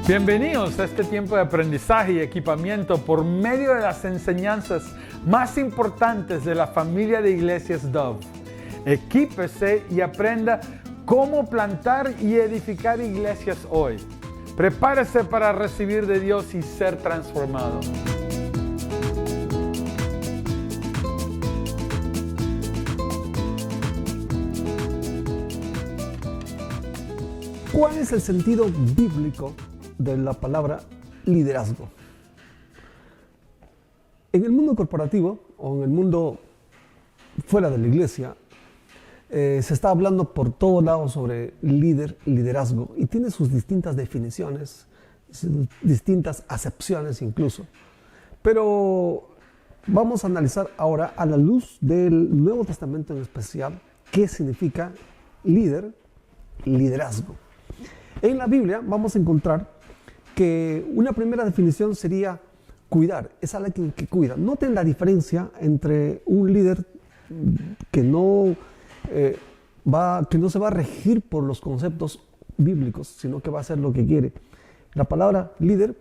Bienvenidos a este tiempo de aprendizaje y equipamiento por medio de las enseñanzas más importantes de la familia de iglesias Dove. Equípese y aprenda cómo plantar y edificar iglesias hoy. Prepárese para recibir de Dios y ser transformado. ¿Cuál es el sentido bíblico de la palabra liderazgo? En el mundo corporativo o en el mundo fuera de la iglesia, se está hablando por todos lados sobre liderazgo y tiene sus distintas definiciones, sus distintas acepciones incluso. Pero vamos a analizar ahora a la luz del Nuevo Testamento en especial qué significa liderazgo. En la Biblia vamos a encontrar que una primera definición sería cuidar, es alguien que cuida. Noten la diferencia entre un líder que no se va a regir por los conceptos bíblicos, sino que va a hacer lo que quiere. La palabra líder,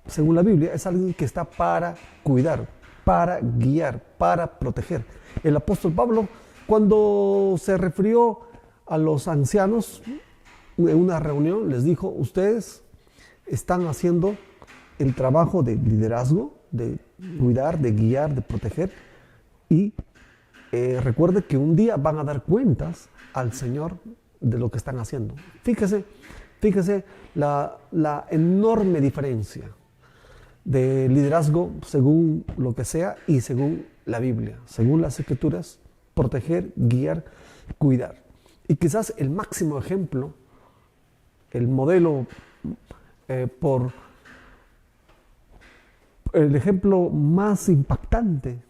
según la Biblia, es alguien que está para cuidar, para guiar, para proteger. El apóstol Pablo, cuando se refirió a los ancianos en una reunión, les dijo: ustedes están haciendo el trabajo de liderazgo, de cuidar, de guiar, de proteger, y recuerde que un día van a dar cuentas al Señor de lo que están haciendo. Fíjese la enorme diferencia de liderazgo según lo que sea y según la Biblia, según las Escrituras: proteger, guiar, cuidar. Y quizás el máximo ejemplo, el modelo, el ejemplo más impactante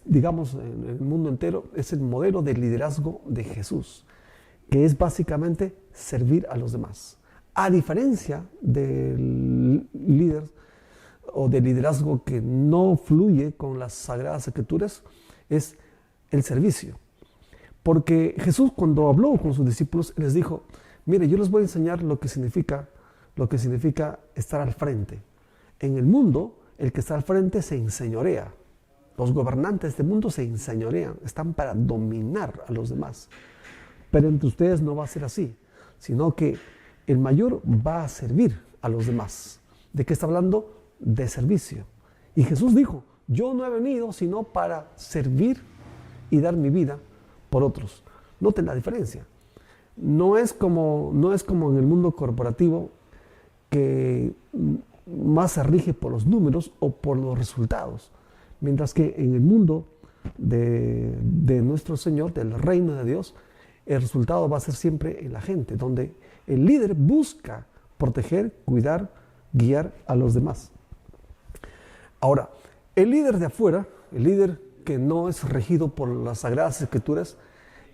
digamos, en el mundo entero, es el modelo de liderazgo de Jesús, que es básicamente servir a los demás. A diferencia del líder o del liderazgo que no fluye con las Sagradas Escrituras, es el servicio. Porque Jesús, cuando habló con sus discípulos, les dijo: mire, yo les voy a enseñar lo que significa estar al frente. En el mundo, el que está al frente se enseñorea. Los gobernantes de este mundo se enseñorean, están para dominar a los demás. Pero entre ustedes no va a ser así, sino que el mayor va a servir a los demás. ¿De qué está hablando? De servicio. Y Jesús dijo: yo no he venido sino para servir y dar mi vida por otros. Noten la diferencia. No es como en el mundo corporativo, que más se rige por los números o por los resultados. Mientras que en el mundo de nuestro Señor, del reino de Dios, el resultado va a ser siempre en la gente, donde el líder busca proteger, cuidar, guiar a los demás. Ahora, el líder de afuera, el líder que no es regido por las Sagradas Escrituras,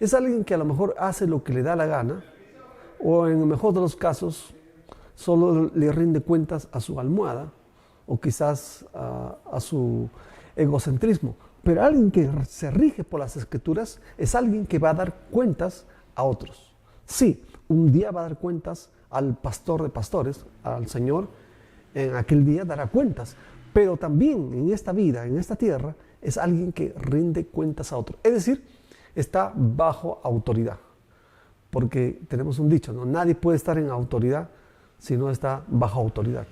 es alguien que a lo mejor hace lo que le da la gana, o en el mejor de los casos solo le rinde cuentas a su almohada, o quizás a su egocentrismo. Pero alguien que se rige por las Escrituras es alguien que va a dar cuentas a otros. Sí, un día va a dar cuentas al pastor de pastores, al Señor. En aquel día dará cuentas, pero también en esta vida, en esta tierra, es alguien que rinde cuentas a otros. Es decir, está bajo autoridad. Porque tenemos un dicho, ¿no? Nadie puede estar en autoridad si no está bajo autoridad.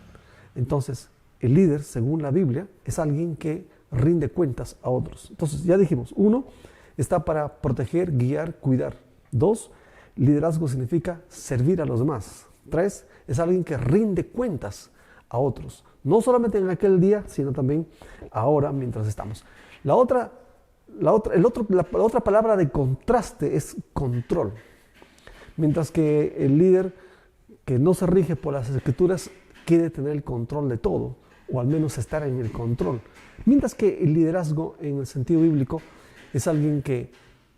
Entonces, el líder, según la Biblia, es alguien que rinde cuentas a otros. Entonces, ya dijimos, 1, está para proteger, guiar, cuidar. 2, liderazgo significa servir a los demás. 3, es alguien que rinde cuentas a otros. No solamente en aquel día, sino también ahora, mientras estamos. La otra palabra de contraste es control. Mientras que el líder que no se rige por las Escrituras quiere tener el control de todo, o al menos estar en el control. Mientras que el liderazgo en el sentido bíblico es alguien que,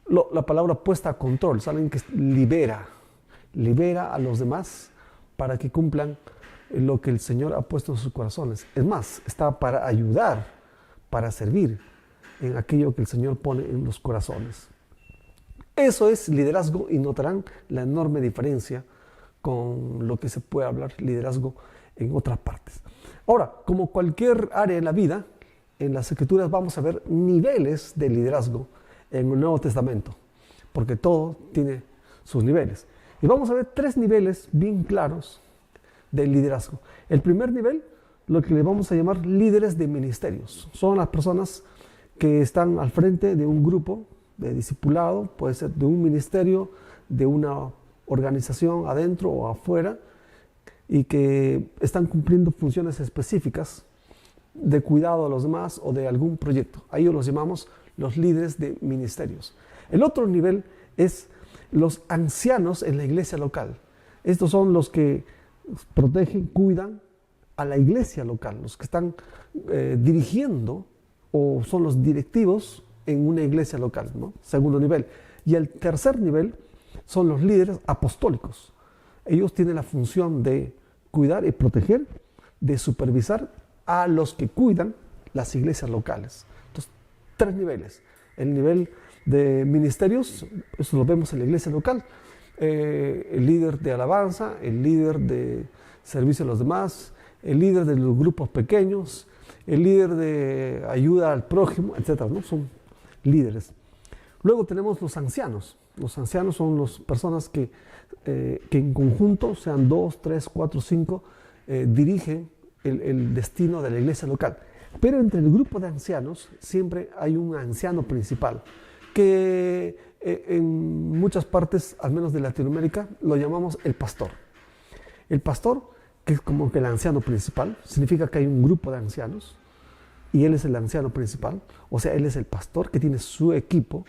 la palabra puesta a control, es alguien que libera a los demás para que cumplan lo que el Señor ha puesto en sus corazones. Es más, está para ayudar, para servir en aquello que el Señor pone en los corazones. Eso es liderazgo, y notarán la enorme diferencia con lo que se puede hablar liderazgo en otras partes. Ahora, como cualquier área en la vida, en las Escrituras vamos a ver niveles de liderazgo en el Nuevo Testamento, porque todo tiene sus niveles. Y vamos a ver 3 niveles bien claros de liderazgo. El primer nivel, lo que le vamos a llamar líderes de ministerios. Son las personas que están al frente de un grupo de discipulado, puede ser de un ministerio, de una organización adentro o afuera, y que están cumpliendo funciones específicas de cuidado a los demás o de algún proyecto. A ellos los llamamos los líderes de ministerios. El otro nivel es los ancianos en la iglesia local. Estos son los que protegen, cuidan a la iglesia local, los que están dirigiendo o son los directivos en una iglesia local, ¿no? Segundo nivel. Y el tercer nivel son los líderes apostólicos. Ellos tienen la función de cuidar y proteger, de supervisar a los que cuidan las iglesias locales. Entonces, 3 niveles. El nivel de ministerios, eso lo vemos en la iglesia local. El líder de alabanza, el líder de servicio a los demás, el líder de los grupos pequeños, el líder de ayuda al prójimo, etc., ¿no? Son líderes. Luego tenemos los ancianos. Los ancianos son las personas que en conjunto, sean 2, 3, 4, 5, dirigen el destino de la iglesia local. Pero entre el grupo de ancianos siempre hay un anciano principal, que en muchas partes, al menos de Latinoamérica, lo llamamos el pastor. El pastor, que es como que el anciano principal, significa que hay un grupo de ancianos y él es el anciano principal, o sea, él es el pastor que tiene su equipo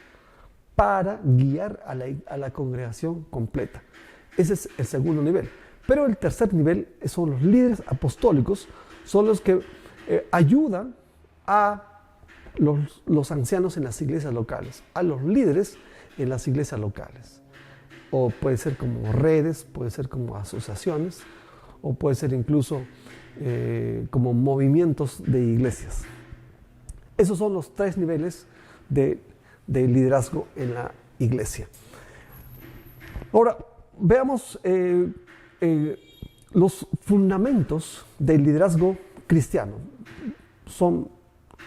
para guiar a la congregación completa. Ese es el segundo nivel. Pero el tercer nivel son los líderes apostólicos, son los que ayudan a los ancianos en las iglesias locales, a los líderes en las iglesias locales. O puede ser como redes, puede ser como asociaciones, o puede ser incluso como movimientos de iglesias. Esos son los 3 niveles de liderazgo en la iglesia. Ahora, veamos los fundamentos del liderazgo cristiano. Son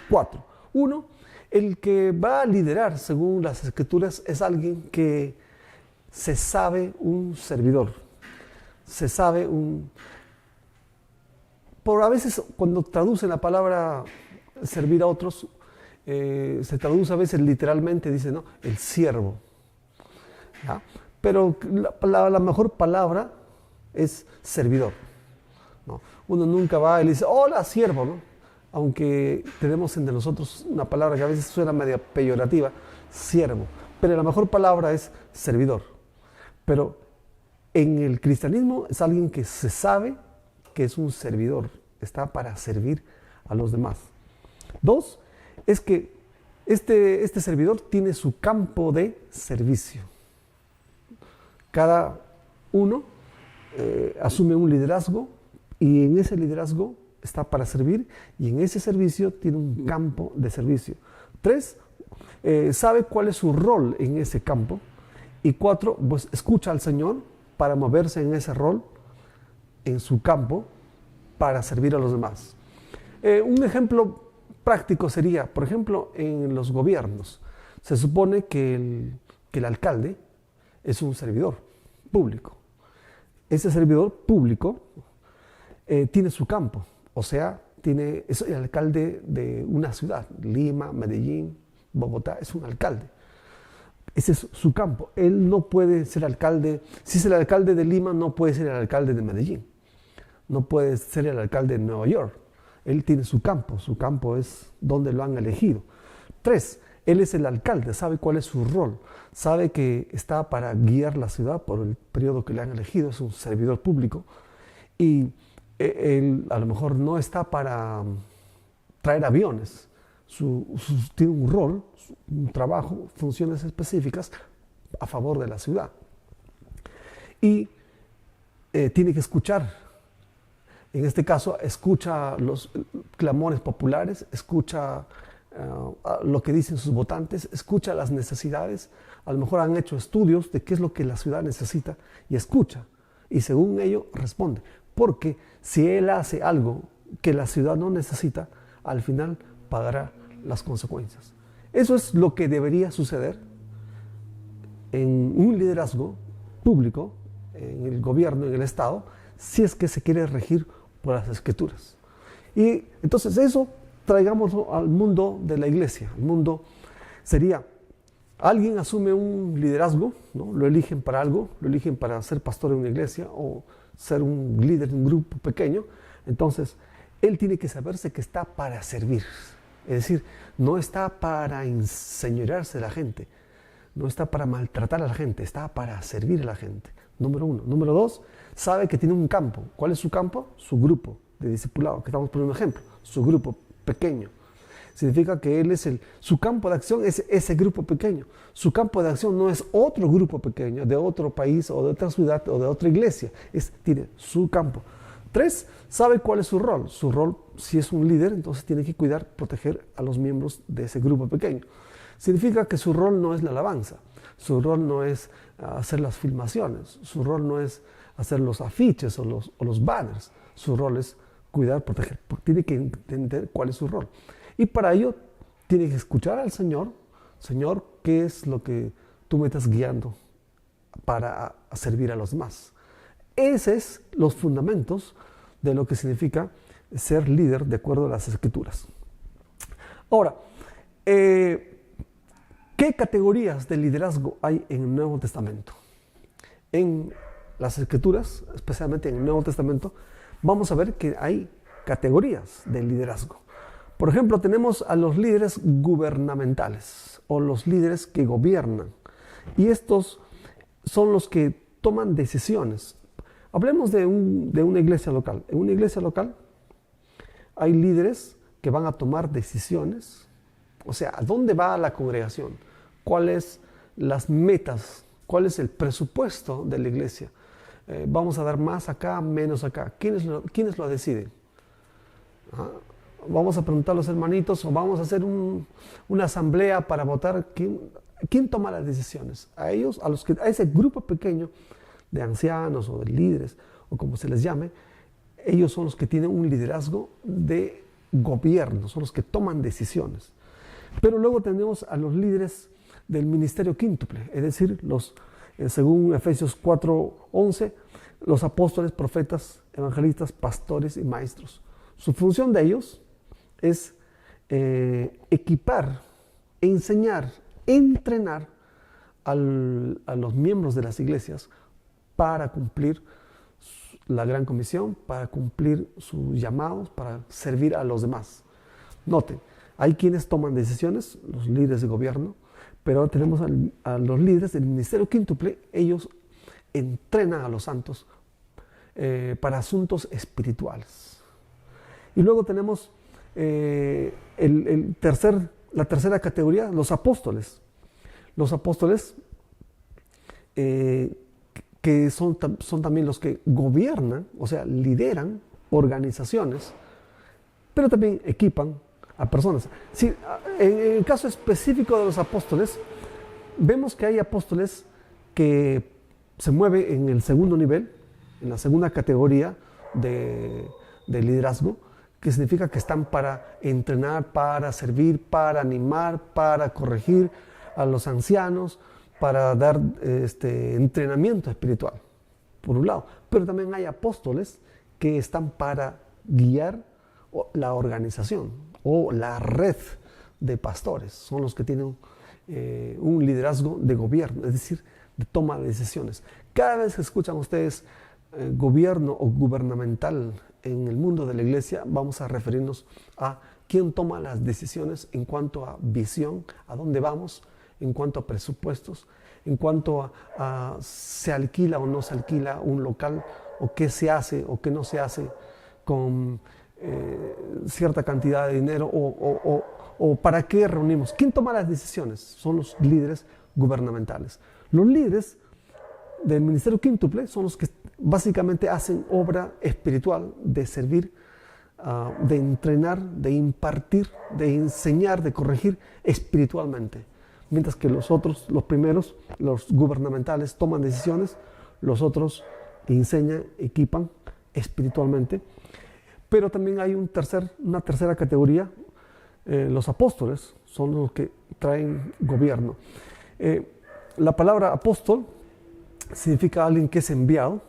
4. 1, el que va a liderar según las Escrituras es alguien que se sabe un servidor. Se sabe a veces cuando traducen la palabra servir a otros, se traduce a veces literalmente, dice, ¿no?, el siervo. ¿Ya? Pero la mejor palabra es servidor, ¿no? Uno nunca va y le dice, hola, siervo, ¿no? Aunque tenemos entre nosotros una palabra que a veces suena medio peyorativa, siervo. Pero la mejor palabra es servidor. Pero en el cristianismo es alguien que se sabe que es un servidor, está para servir a los demás. 2, es que este servidor tiene su campo de servicio. Cada uno asume un liderazgo y en ese liderazgo está para servir y en ese servicio tiene un campo de servicio. 3, sabe cuál es su rol en ese campo. Y 4, pues escucha al Señor para moverse en ese rol, en su campo, para servir a los demás. Un ejemplo práctico sería, por ejemplo, en los gobiernos. Se supone que el alcalde es un servidor público. Ese servidor público tiene su campo, o sea, es el alcalde de una ciudad, Lima, Medellín, Bogotá, es un alcalde. Ese es su campo. Él no puede ser alcalde, si es el alcalde de Lima, no puede ser el alcalde de Medellín, no puede ser el alcalde de Nueva York. Él tiene su campo es donde lo han elegido. 3, él es el alcalde, sabe cuál es su rol, sabe que está para guiar la ciudad por el periodo que le han elegido, es un servidor público y él a lo mejor no está para traer aviones, tiene un rol, un trabajo, funciones específicas a favor de la ciudad. Y tiene que escuchar. En este caso, escucha los clamores populares, escucha lo que dicen sus votantes, escucha las necesidades. A lo mejor han hecho estudios de qué es lo que la ciudad necesita y escucha. y según ello responde. Porque si él hace algo que la ciudad no necesita, al final pagará las consecuencias. Eso es lo que debería suceder en un liderazgo público, en el gobierno, en el Estado, si es que se quiere regir por las Escrituras. Y entonces eso traigámoslo al mundo de la iglesia. El mundo sería, alguien asume un liderazgo, ¿no? Lo eligen para algo, lo eligen para ser pastor en una iglesia o ser un líder de un grupo pequeño. Entonces, él tiene que saberse que está para servir. Es decir, no está para enseñorearse de la gente, no está para maltratar a la gente, está para servir a la gente. Número uno. Número dos, sabe que tiene un campo. ¿Cuál es su campo? Su grupo de discipulado, que estamos poniendo un ejemplo, su grupo pequeño. Significa que él es su campo de acción es ese grupo pequeño. Su campo de acción no es otro grupo pequeño de otro país o de otra ciudad o de otra iglesia. Tiene su campo. Tres, sabe cuál es su rol. Su rol, si es un líder, entonces tiene que cuidar, proteger a los miembros de ese grupo pequeño. Significa que su rol no es la alabanza. Su rol no es hacer las filmaciones. Su rol no es hacer los afiches o los banners. Su rol es cuidar, proteger. Tiene que entender cuál es su rol. Y para ello tiene que escuchar al Señor. Señor, ¿qué es lo que tú me estás guiando para servir a los demás? Esos son los fundamentos de lo que significa ser líder de acuerdo a las Escrituras. Ahora, ¿qué categorías de liderazgo hay en el Nuevo Testamento? En las Escrituras, especialmente en el Nuevo Testamento, vamos a ver que hay categorías de liderazgo. Por ejemplo, tenemos a los líderes gubernamentales o los líderes que gobiernan. Y estos son los que toman decisiones. Hablemos de una iglesia local. En una iglesia local hay líderes que van a tomar decisiones. O sea, ¿a dónde va la congregación? ¿Cuáles las metas? ¿Cuál es el presupuesto de la iglesia? ¿Vamos a dar más acá, menos acá? ¿Quiénes lo deciden? Vamos a preguntar a los hermanitos o vamos a hacer una asamblea para votar. ¿Quién toma las decisiones? A ellos, a ese grupo pequeño de ancianos o de líderes, o como se les llame, ellos son los que tienen un liderazgo de gobierno, son los que toman decisiones. Pero luego tenemos a los líderes del ministerio quíntuple, es decir, según Efesios 4:11, los apóstoles, profetas, evangelistas, pastores y maestros. Su función de ellos es equipar, enseñar, entrenar a los miembros de las iglesias para cumplir la gran comisión, para cumplir sus llamados, para servir a los demás. Noten, hay quienes toman decisiones, los líderes de gobierno, pero ahora tenemos a los líderes del ministerio quíntuple. Ellos entrenan a los santos para asuntos espirituales. Y luego tenemos la tercera categoría, los apóstoles. Los apóstoles que son también los que gobiernan, o sea, lideran organizaciones, pero también equipan a personas. Sí, en el caso específico de los apóstoles, vemos que hay apóstoles que se mueven en el segundo nivel, en la segunda categoría de liderazgo, que significa que están para entrenar, para servir, para animar, para corregir a los ancianos, para dar entrenamiento espiritual, por un lado. Pero también hay apóstoles que están para guiar la organización o la red de pastores. Son los que tienen un liderazgo de gobierno, es decir, de toma de decisiones. Cada vez que escuchan ustedes gobierno o gubernamental en el mundo de la iglesia, vamos a referirnos a quién toma las decisiones en cuanto a visión, a dónde vamos, en cuanto a presupuestos, en cuanto a se alquila o no se alquila un local, o qué se hace o qué no se hace con cierta cantidad de dinero, o para qué reunimos. ¿Quién toma las decisiones? Son los líderes gubernamentales. Los líderes del ministerio quíntuple son los que básicamente hacen obra espiritual de servir, de entrenar, de impartir, de enseñar, de corregir espiritualmente. Mientras que los primeros, los gubernamentales, toman decisiones, los otros enseñan, equipan espiritualmente. Pero también hay una tercera categoría. Los apóstoles son los que traen gobierno. La palabra apóstol significa alguien que es enviado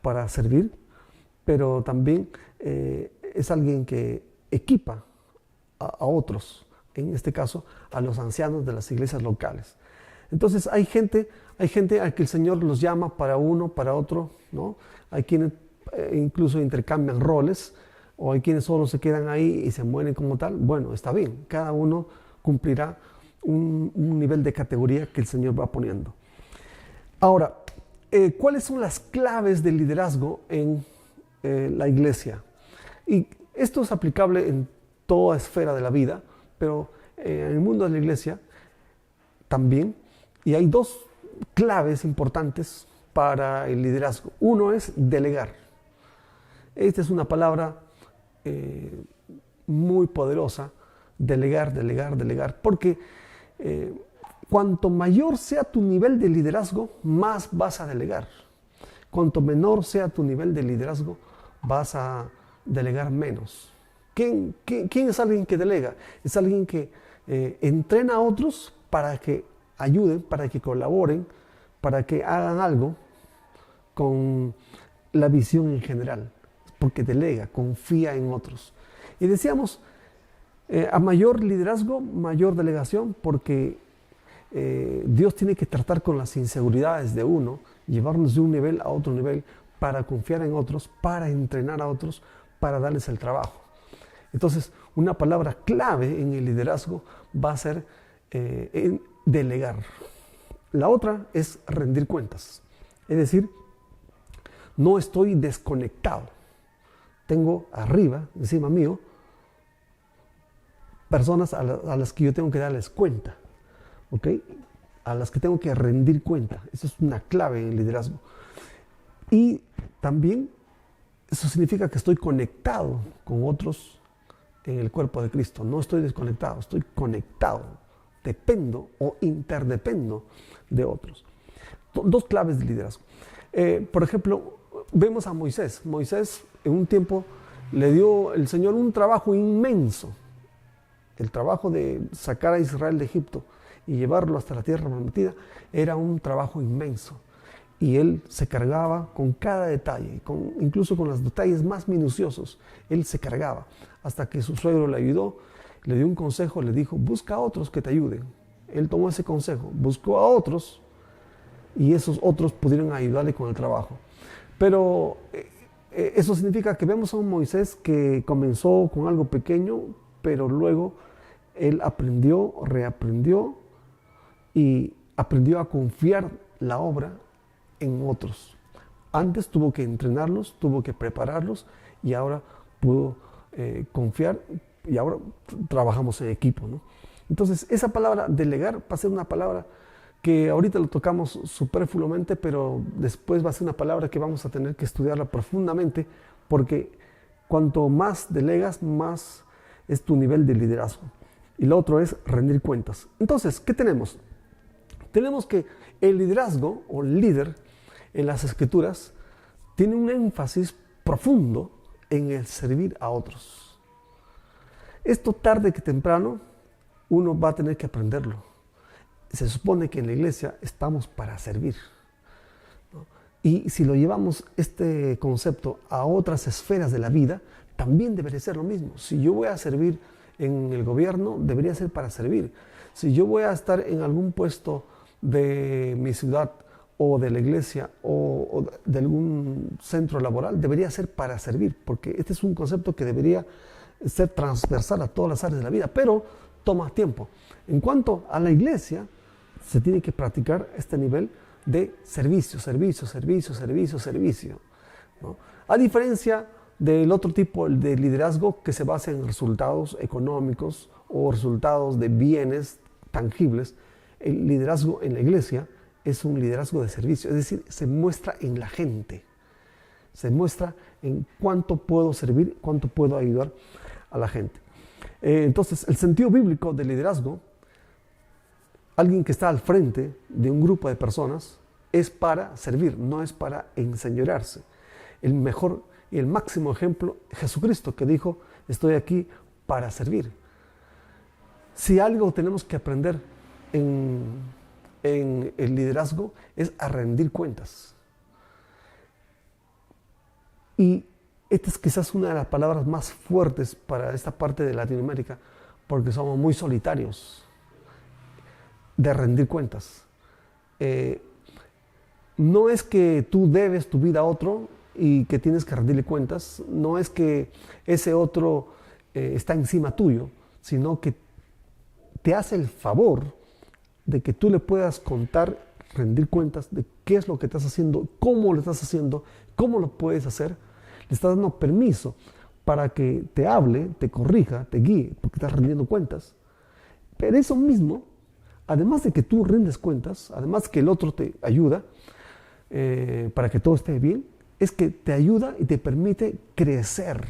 para servir, pero también es alguien que equipa a otros, en este caso a los ancianos de las iglesias locales. Entonces hay gente a que el Señor los llama para uno, para otro, ¿no? Hay quienes incluso intercambian roles, o hay quienes solo se quedan ahí y se mueren como tal. Bueno, está bien, cada uno cumplirá un nivel de categoría que el Señor va poniendo. Ahora, ¿cuáles son las claves del liderazgo en la iglesia? Y esto es aplicable en toda esfera de la vida, pero en el mundo de la iglesia también. Y hay dos claves importantes para el liderazgo. Uno es delegar. Esta es una palabra muy poderosa, delegar, porque cuanto mayor sea tu nivel de liderazgo, más vas a delegar. Cuanto menor sea tu nivel de liderazgo, vas a delegar menos. ¿Quién es alguien que delega? Es alguien que entrena a otros para que ayuden, para que colaboren, para que hagan algo con la visión en general, porque delega, confía en otros. Y decíamos, a mayor liderazgo, mayor delegación, porque Dios tiene que tratar con las inseguridades de uno, llevarnos de un nivel a otro nivel para confiar en otros, para entrenar a otros, para darles el trabajo. Entonces, una palabra clave en el liderazgo va a ser en delegar. La otra es rendir cuentas. Es decir, no estoy desconectado. Tengo arriba, encima mío, personas a las que yo tengo que darles cuenta, ¿ok? A las que tengo que rendir cuenta. Eso es una clave en el liderazgo. Y también eso significa que estoy conectado con otros en el cuerpo de Cristo. No estoy desconectado, estoy conectado. Dependo o interdependo de otros. Dos claves de liderazgo. Por ejemplo, vemos a Moisés. Moisés en un tiempo le dio el Señor un trabajo inmenso. El trabajo de sacar a Israel de Egipto y llevarlo hasta la tierra prometida era un trabajo inmenso. Y él se cargaba con cada detalle, incluso con los detalles más minuciosos. Él se cargaba hasta que su suegro le ayudó, le dio un consejo, le dijo, busca a otros que te ayuden. Él tomó ese consejo, buscó a otros y esos otros pudieron ayudarle con el trabajo. Pero eso significa que vemos a un Moisés que comenzó con algo pequeño, pero luego él aprendió, reaprendió y aprendió a confiar la obra en otros. Antes tuvo que entrenarlos, tuvo que prepararlos y ahora pudo confiar y ahora trabajamos en equipo, ¿no? Entonces esa palabra delegar va a ser una palabra que ahorita lo tocamos superfluamente, pero después va a ser una palabra que vamos a tener que estudiarla profundamente, porque cuanto más delegas, más es tu nivel de liderazgo. Y lo otro es rendir cuentas. Entonces, ¿qué tenemos? Tenemos que el liderazgo o líder en las Escrituras tiene un énfasis profundo en el servir a otros. Esto tarde que temprano uno va a tener que aprenderlo. Se supone que en la iglesia estamos para servir, ¿no? Y si lo llevamos este concepto a otras esferas de la vida, también debería ser lo mismo. Si yo voy a servir en el gobierno, debería ser para servir. Si yo voy a estar en algún puesto de mi ciudad o de la iglesia o de algún centro laboral, debería ser para servir, porque este es un concepto que debería ser transversal a todas las áreas de la vida, pero toma tiempo. En cuanto a la iglesia, se tiene que practicar este nivel de servicio, ¿no? A diferencia del otro tipo de liderazgo que se basa en resultados económicos o resultados de bienes tangibles, el liderazgo en la iglesia es un liderazgo de servicio, es decir, se muestra en la gente, se muestra en cuánto puedo servir, cuánto puedo ayudar a la gente. Entonces, el sentido bíblico del liderazgo, alguien que está al frente de un grupo de personas, es para servir, no es para enseñorearse. El mejor y el máximo ejemplo, Jesucristo, que dijo, estoy aquí para servir. Si algo tenemos que aprender en el liderazgo es a rendir cuentas. Y esta es quizás una de las palabras más fuertes para esta parte de Latinoamérica, porque somos muy solitarios de rendir cuentas. No es que tú debes tu vida a otro y que tienes que rendirle cuentas, no es que ese otro está encima tuyo, sino que te hace el favor de que tú le puedas contar, rendir cuentas de qué es lo que estás haciendo, cómo lo estás haciendo, cómo lo puedes hacer. Le estás dando permiso para que te hable, te corrija, te guíe, porque estás rendiendo cuentas. Pero eso mismo, además de que tú rindes cuentas, además que el otro te ayuda para que todo esté bien, es que te ayuda y te permite crecer,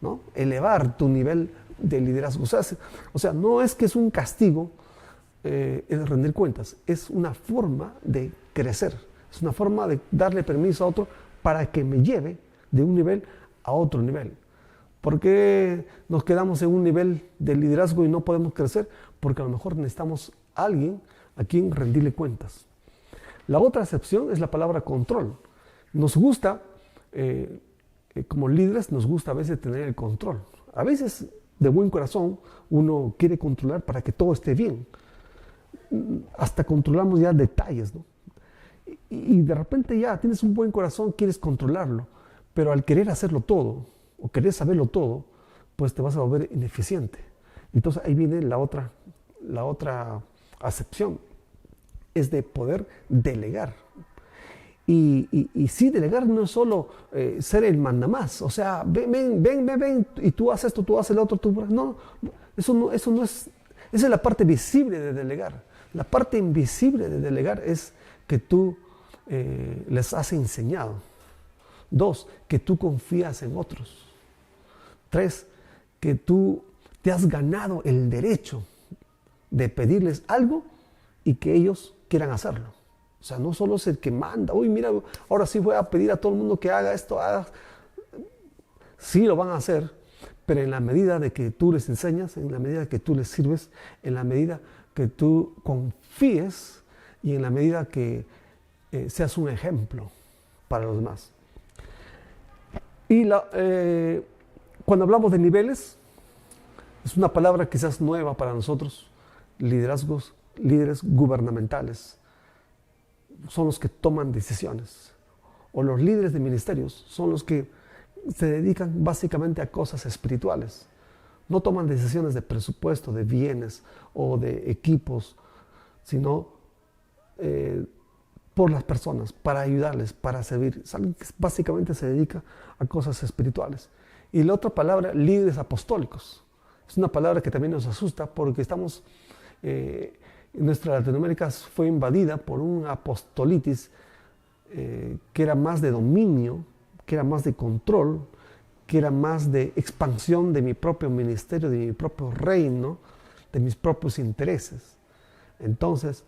¿no? Elevar tu nivel de liderazgo. O sea, no es que es un castigo el rendir cuentas, es una forma de crecer, es una forma de darle permiso a otro para que me lleve de un nivel a otro nivel. ¿Por qué nos quedamos en un nivel de liderazgo y no podemos crecer? Porque a lo mejor necesitamos a alguien a quien rendirle cuentas. La otra excepción es la palabra control. Nos gusta, como líderes, nos gusta a veces tener el control. A veces, de buen corazón, uno quiere controlar para que todo esté bien. Hasta controlamos ya detalles, ¿no? Y de repente ya tienes un buen corazón, quieres controlarlo, pero al querer hacerlo todo, o querer saberlo todo, pues te vas a volver ineficiente. Entonces ahí viene la otra acepción, es de poder delegar. Y sí, delegar no es solo ser el mandamás, o sea, ven, y tú haces esto, tú haces lo otro, no, eso no es, esa es la parte visible de delegar. La parte invisible de delegar es que tú les has enseñado. 2, que tú confías en otros. 3, que tú te has ganado el derecho de pedirles algo y que ellos quieran hacerlo. O sea, no solo es el que manda, uy, mira, ahora sí voy a pedir a todo el mundo que haga esto, haga. Sí lo van a hacer, pero en la medida de que tú les enseñas, en la medida que tú les sirves, en la medida que tú confíes y en la medida que seas un ejemplo para los demás. Y cuando hablamos de niveles, es una palabra quizás nueva para nosotros, líderes gubernamentales. Son los que toman decisiones. O los líderes de ministerios son los que se dedican básicamente a cosas espirituales. No toman decisiones de presupuesto, de bienes o de equipos, sino por las personas, para ayudarles, para servir. Es alguien que básicamente se dedica a cosas espirituales. Y la otra palabra, líderes apostólicos. Es una palabra que también nos asusta porque estamos... nuestra Latinoamérica fue invadida por un apostolitis que era más de dominio, que era más de control, que era más de expansión de mi propio ministerio, de mi propio reino, de mis propios intereses. Entonces,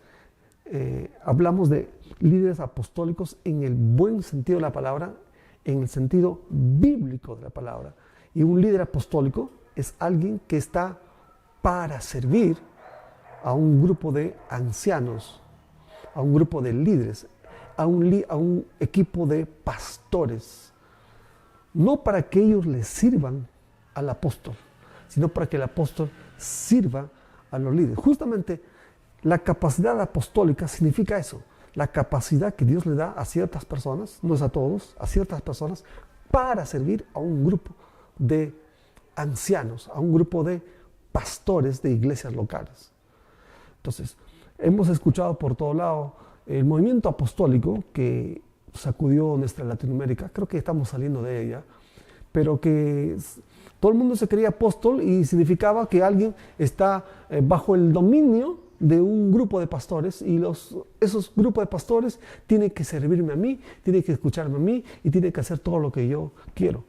hablamos de líderes apostólicos en el buen sentido de la palabra, en el sentido bíblico de la palabra. Y un líder apostólico es alguien que está para servir a un grupo de ancianos, a un grupo de líderes, a un equipo de pastores. No para que ellos les sirvan al apóstol, sino para que el apóstol sirva a los líderes. Justamente la capacidad apostólica significa eso, la capacidad que Dios le da a ciertas personas, no es a todos, a ciertas personas, para servir a un grupo de ancianos, a un grupo de pastores de iglesias locales. Entonces, hemos escuchado por todo lado el movimiento apostólico que sacudió nuestra Latinoamérica, creo que estamos saliendo de ella, pero que todo el mundo se creía apóstol y significaba que alguien está bajo el dominio de un grupo de pastores y esos grupos de pastores tienen que servirme a mí, tienen que escucharme a mí y tienen que hacer todo lo que yo quiero.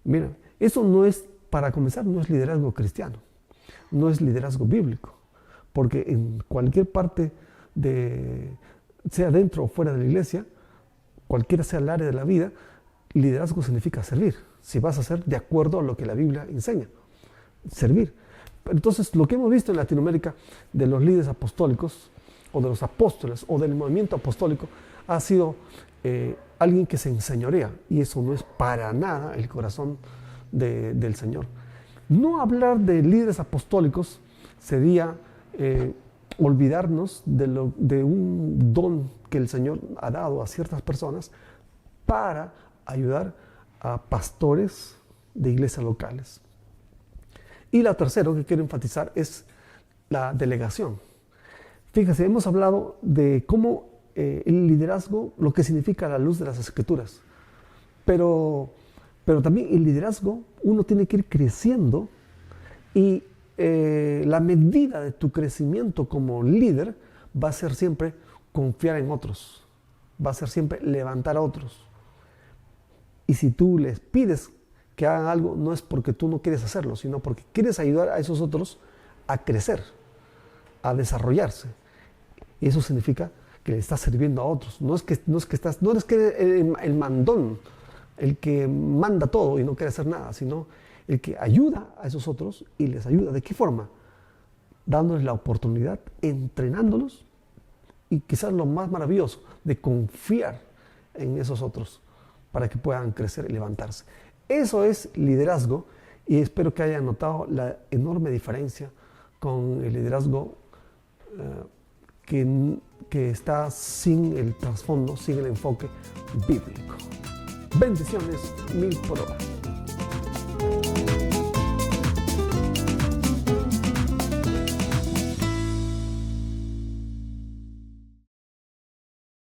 Mira, eso no es, para comenzar, no es liderazgo cristiano, no es liderazgo bíblico. Porque en cualquier parte de sea dentro o fuera de la iglesia, cualquiera sea el área de la vida, liderazgo significa servir. Si vas a hacer de acuerdo a lo que la Biblia enseña, servir. Entonces, lo que hemos visto en Latinoamérica de los líderes apostólicos, o de los apóstoles, o del movimiento apostólico, ha sido alguien que se enseñorea, y eso no es para nada el corazón del Señor. No hablar de líderes apostólicos sería olvidarnos de un don que el Señor ha dado a ciertas personas para ayudar a pastores de iglesias locales. Y la tercera que quiero enfatizar es la delegación. Fíjense, hemos hablado de cómo el liderazgo, lo que significa a la luz de las Escrituras, pero también el liderazgo, uno tiene que ir creciendo, y la medida de tu crecimiento como líder va a ser siempre confiar en otros, va a ser siempre levantar a otros. Y si tú les pides que hagan algo, no es porque tú no quieres hacerlo, sino porque quieres ayudar a esos otros a crecer, a desarrollarse. Y eso significa que le estás sirviendo a otros. No eres el mandón, el que manda todo y no quiere hacer nada, sino el que ayuda a esos otros, y les ayuda. ¿De qué forma? Dándoles la oportunidad, entrenándolos, y quizás lo más maravilloso, de confiar en esos otros para que puedan crecer y levantarse. Eso es liderazgo, y espero que hayan notado la enorme diferencia con el liderazgo que está sin el trasfondo, sin el enfoque bíblico. Bendiciones 1000 por hora.